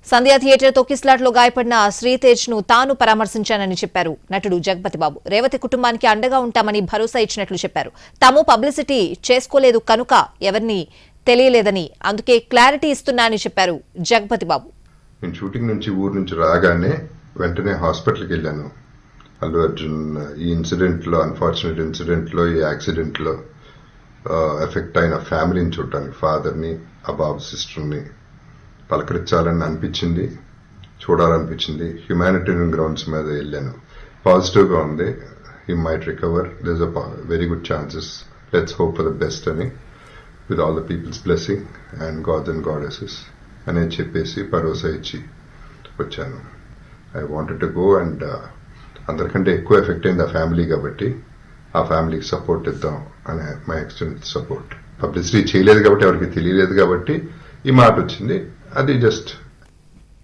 సంధ్యా theatre తొక్కిస్లాట్లో గాయపడిన శ్రీతేజ్ ను తాను పరామర్శించానని చెప్పారు నటుడు జగపతి బాబు. రేవతి కుటుంబానికి అండగా ఉంటామని భరోసా ఇచ్చినట్లు చెప్పారు. తాము పబ్లిసిటీ చేసుకోలేదు కనుక ఎవరిని తెలియలేదని, అందుకే క్లారిటీ ఇస్తున్నా అని చెప్పారు జగపతి బాబు. నేను షూటింగ్ నుంచి ఊరు నుంచి రాగానే వెంటనే హాస్పిటల్కి వెళ్ళాను. అల్లు అర్జున్ ఈ ఇన్సిడెంట్లో, అన్ఫార్చునేట్ ఇన్సిడెంట్లో, ఈ యాక్సిడెంట్లో ఎఫెక్ట్ అయిన ఫ్యామిలీని చూడటానికి, ఫాదర్ని, ఆ బాబు సిస్టర్ని పలకరించాలని అనిపించింది, చూడాలనిపించింది. హ్యుమానిటేరియన్ గ్రౌండ్స్ మీద వెళ్ళాను. పాజిటివ్గా ఉంది. He might recover, there is a very good chances, let's hope for the best అని, with all the peoples blessing and gods and goddesses అని చెప్పేసి భరోసా ఇచ్చి వచ్చాను. I wanted to go and అందరికంటే ఎక్కువ ఎఫెక్ట్ అయింది ఆ ఫ్యామిలీ కాబట్టి ఆ ఫ్యామిలీకి సపోర్ట్ ఇద్దాం అనే మై ఎక్స్టెంట్ సపోర్ట్. పబ్లిసిటీ చేయలేదు కాబట్టి, ఎవరికి తెలియలేదు కాబట్టి ఈ మాట వచ్చింది. అది జస్ట్